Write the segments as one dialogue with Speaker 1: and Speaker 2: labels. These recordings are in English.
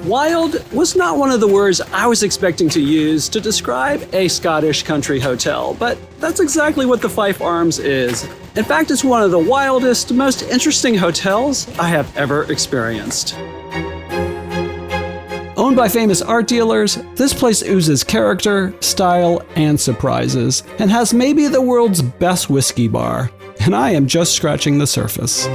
Speaker 1: Wild was not one of the words I was expecting to use to describe a Scottish country hotel, but that's exactly what the Fife Arms is. In fact, it's one of the wildest, most interesting hotels I have ever experienced. Owned by famous art dealers, this place oozes character, style, and surprises, and has maybe the world's best whiskey bar. And I am just scratching the surface.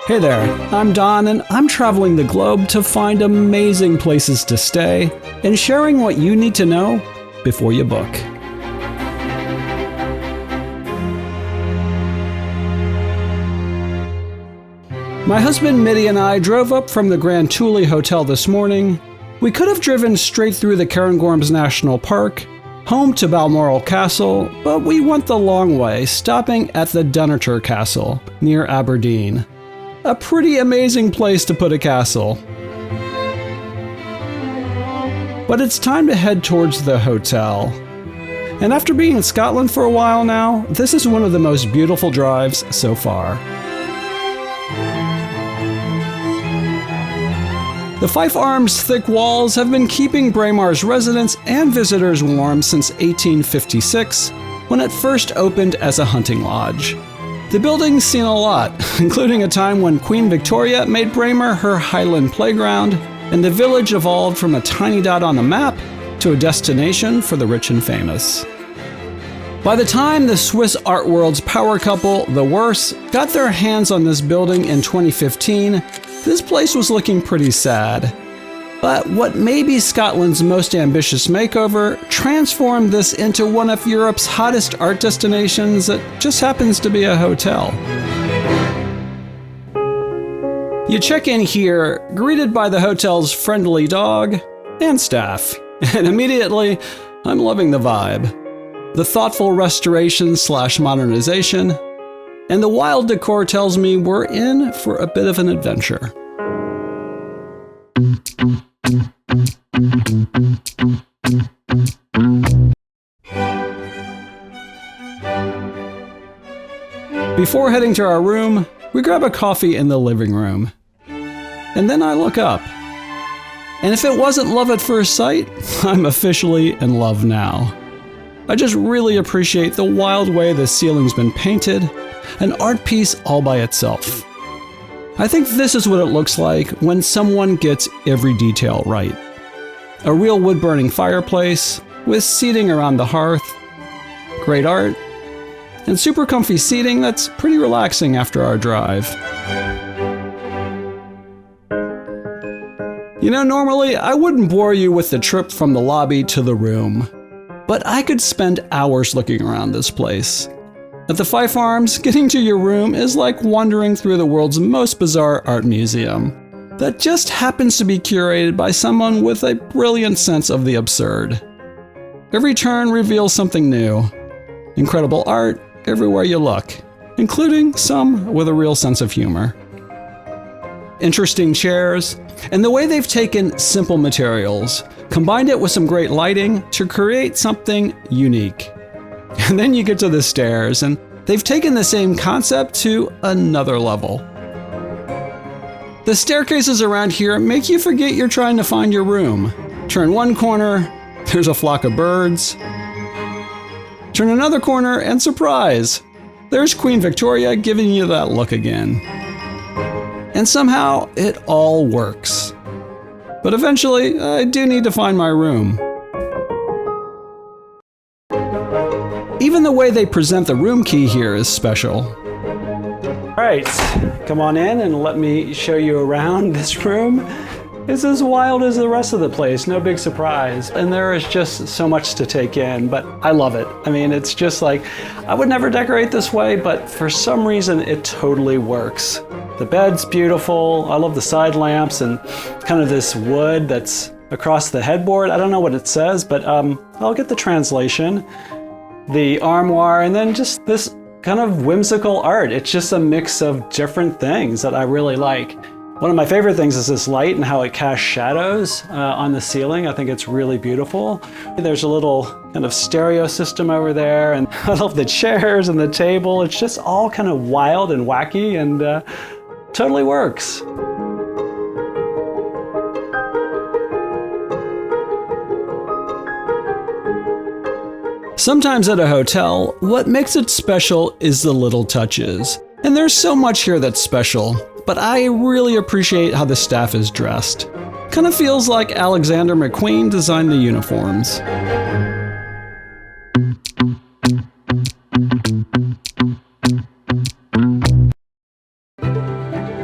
Speaker 1: Hey there, I'm Don, and I'm traveling the globe to find amazing places to stay and sharing what you need to know before you book. My husband Mitty and I drove up from the Grand Thule Hotel this morning. We could have driven straight through the Cairngorms National Park, home to Balmoral Castle, but we went the long way, stopping at the Dunnottar Castle near Aberdeen. A pretty amazing place to put a castle. But it's time to head towards the hotel. And after being in Scotland for a while now, this is one of the most beautiful drives so far. The Fife Arms' thick walls have been keeping Braemar's residents and visitors warm since 1856, when it first opened as a hunting lodge. The building's seen a lot, including a time when Queen Victoria made Braemar her Highland playground, and the village evolved from a tiny dot on a map to a destination for the rich and famous. By the time the Swiss art world's power couple, the Wirths, got their hands on this building in 2015, this place was looking pretty sad. But what may be Scotland's most ambitious makeover transformed this into one of Europe's hottest art destinations that just happens to be a hotel. You check in here, greeted by the hotel's friendly dog and staff, and immediately, I'm loving the vibe. The thoughtful restoration/modernization, and the wild decor tells me we're in for a bit of an adventure. Before heading to our room, we grab a coffee in the living room. And then I look up. And if it wasn't love at first sight, I'm officially in love now. I just really appreciate the wild way the ceiling's been painted, an art piece all by itself. I think this is what it looks like when someone gets every detail right. A real wood-burning fireplace with seating around the hearth, great art, and super comfy seating that's pretty relaxing after our drive. You know, normally I wouldn't bore you with the trip from the lobby to the room, but I could spend hours looking around this place. At the Fife Arms, getting to your room is like wandering through the world's most bizarre art museum that just happens to be curated by someone with a brilliant sense of the absurd. Every turn reveals something new. Incredible art everywhere you look, including some with a real sense of humor. Interesting chairs, and the way they've taken simple materials, combined it with some great lighting to create something unique. And then you get to the stairs, and they've taken the same concept to another level. The staircases around here make you forget you're trying to find your room. Turn one corner, there's a flock of birds. Turn another corner, and surprise! There's Queen Victoria giving you that look again. And somehow, it all works. But eventually, I do need to find my room. Even the way they present the room key here is special. All right, come on in and let me show you around this room. It's as wild as the rest of the place, no big surprise. And there is just so much to take in, but I love it. I mean, it's just like, I would never decorate this way, but for some reason it totally works. The bed's beautiful. I love the side lamps and kind of this wood that's across the headboard. I don't know what it says, but I'll get the translation. The armoire, and then just this kind of whimsical art. It's just a mix of different things that I really like. One of my favorite things is this light and how it casts shadows on the ceiling. I think it's really beautiful. There's a little kind of stereo system over there, and I love the chairs and the table. It's just all kind of wild and wacky, and Totally works. Sometimes at a hotel, what makes it special is the little touches. And there's so much here that's special, but I really appreciate how the staff is dressed. Kind of feels like Alexander McQueen designed the uniforms.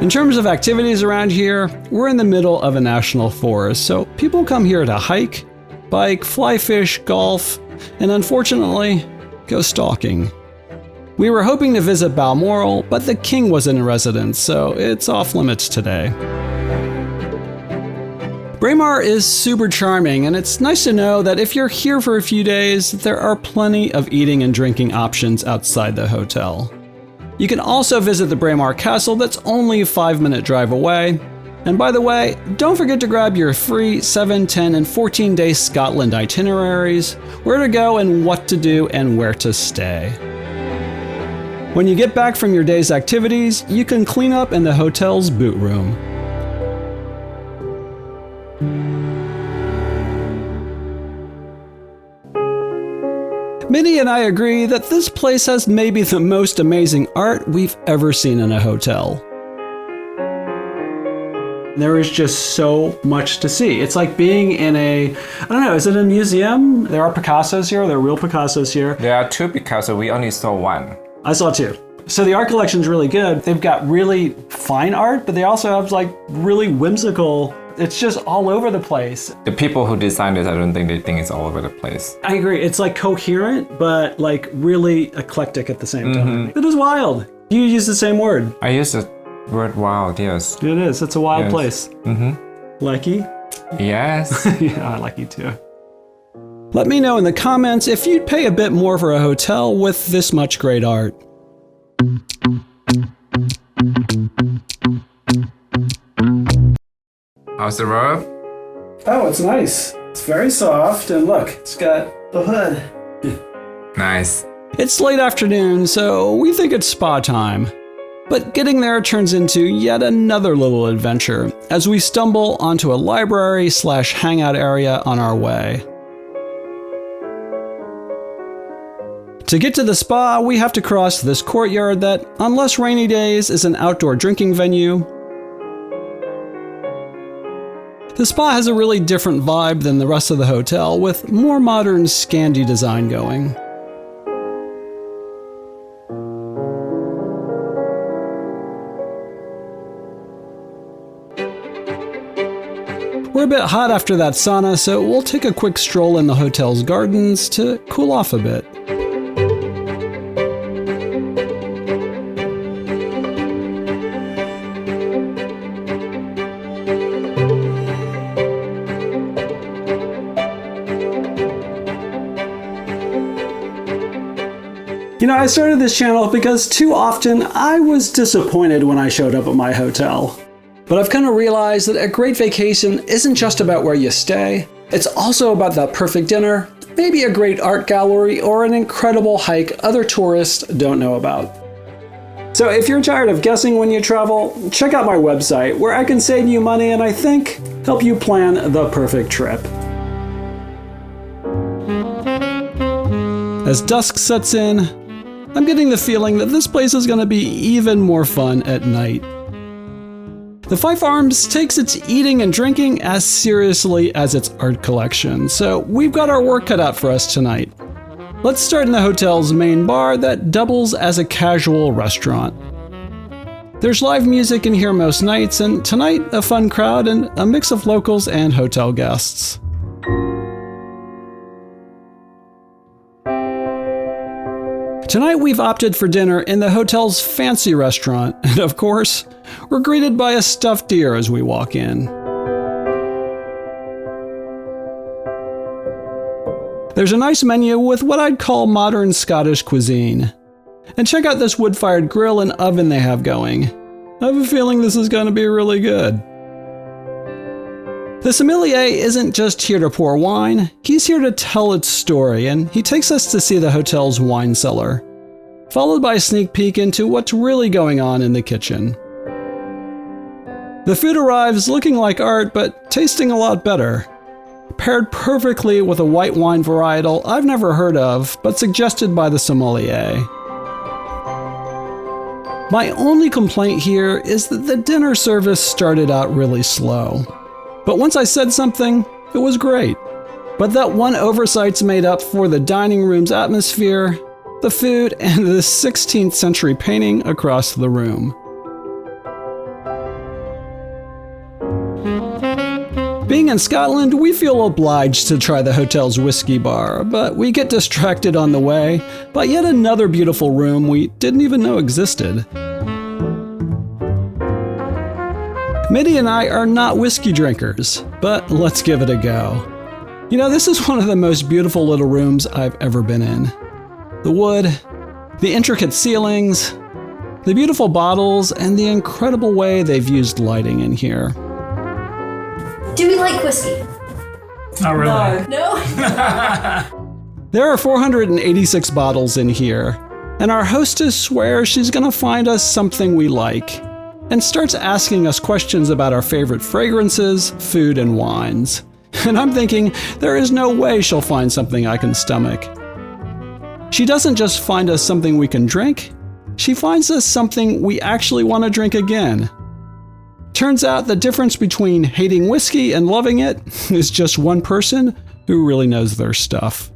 Speaker 1: In terms of activities around here, we're in the middle of a national forest, so people come here to hike, bike, fly fish, golf, and unfortunately, go stalking. We were hoping to visit Balmoral, but the king wasn't in residence, so it's off limits today. Braemar is super charming, and it's nice to know that if you're here for a few days, there are plenty of eating and drinking options outside the hotel. You can also visit the Braemar Castle that's only a 5-minute drive away. And by the way, don't forget to grab your free 7, 10, and 14-day Scotland itineraries, where to go and what to do and where to stay. When you get back from your day's activities, you can clean up in the hotel's boot room. Minnie and I agree that this place has maybe the most amazing art we've ever seen in a hotel. There is just so much to see. It's like being in a, I don't know, is it a museum? There are Picassos here, there are real Picassos here.
Speaker 2: There are 2 Picassos, we only saw 1.
Speaker 1: I saw 2. So the art collection's really good. They've got really fine art, but they also have like really whimsical. It's just all over the place.
Speaker 2: The people who designed this, I don't think they think it's all over the place.
Speaker 1: I agree. It's like coherent, but like really eclectic at the same time. It is wild. You use the same word.
Speaker 2: I use the word wild, yes.
Speaker 1: It is. It's a wild place. Like you?
Speaker 2: Yes.
Speaker 1: Yeah, I like you too. Let me know in the comments if you'd pay a bit more for a hotel with this much great art.
Speaker 2: How's the robe?
Speaker 1: Oh, it's nice. It's very soft, and look, it's got the hood.
Speaker 2: Nice.
Speaker 1: It's late afternoon, so we think it's spa time. But getting there turns into yet another little adventure as we stumble onto a library/hangout area on our way. To get to the spa, we have to cross this courtyard that, unless rainy days, is an outdoor drinking venue. The spa has a really different vibe than the rest of the hotel, with more modern Scandi design going. We're a bit hot after that sauna, so we'll take a quick stroll in the hotel's gardens to cool off a bit. You know, I started this channel because too often I was disappointed when I showed up at my hotel. But I've kind of realized that a great vacation isn't just about where you stay, it's also about that perfect dinner, maybe a great art gallery, or an incredible hike other tourists don't know about. So if you're tired of guessing when you travel, check out my website where I can save you money and I think help you plan the perfect trip. As dusk sets in, I'm getting the feeling that this place is going to be even more fun at night. The Fife Arms takes its eating and drinking as seriously as its art collection, so we've got our work cut out for us tonight. Let's start in the hotel's main bar that doubles as a casual restaurant. There's live music in here most nights, and tonight a fun crowd and a mix of locals and hotel guests. Tonight we've opted for dinner in the hotel's fancy restaurant, and of course, we're greeted by a stuffed deer as we walk in. There's a nice menu with what I'd call modern Scottish cuisine. And check out this wood-fired grill and oven they have going. I have a feeling this is going to be really good. The sommelier isn't just here to pour wine, he's here to tell its story, and he takes us to see the hotel's wine cellar, followed by a sneak peek into what's really going on in the kitchen. The food arrives looking like art, but tasting a lot better. Paired perfectly with a white wine varietal I've never heard of, but suggested by the sommelier. My only complaint here is that the dinner service started out really slow. But once I said something, it was great. But that one oversight's made up for the dining room's atmosphere, the food, and the 16th century painting across the room. Being in Scotland, we feel obliged to try the hotel's whiskey bar, but we get distracted on the way by yet another beautiful room we didn't even know existed. Mitty and I are not whiskey drinkers, but let's give it a go. You know, this is one of the most beautiful little rooms I've ever been in. The wood, the intricate ceilings, the beautiful bottles, and the incredible way they've used lighting in here.
Speaker 3: Do we like whiskey?
Speaker 4: Not really.
Speaker 3: No?
Speaker 1: There are 486 bottles in here, and our hostess swears she's gonna find us something we like, and starts asking us questions about our favorite fragrances, food, and wines. And I'm thinking, there is no way she'll find something I can stomach. She doesn't just find us something we can drink, she finds us something we actually want to drink again. Turns out the difference between hating whiskey and loving it is just one person who really knows their stuff.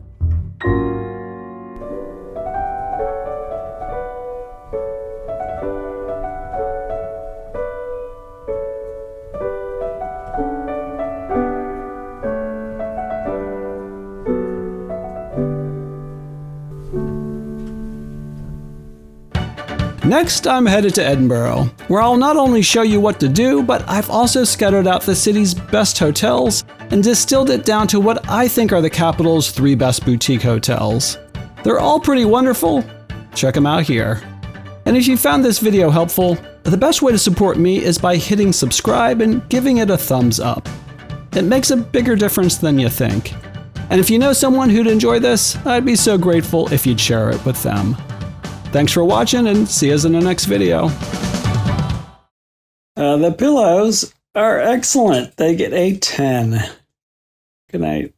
Speaker 1: Next, I'm headed to Edinburgh, where I'll not only show you what to do, but I've also scattered out the city's best hotels and distilled it down to what I think are the capital's 3 best boutique hotels. They're all pretty wonderful. Check them out here. And if you found this video helpful, the best way to support me is by hitting subscribe and giving it a thumbs up. It makes a bigger difference than you think. And if you know someone who'd enjoy this, I'd be so grateful if you'd share it with them. Thanks for watching, and see us in the next video. The pillows are excellent. They get a 10. Good night.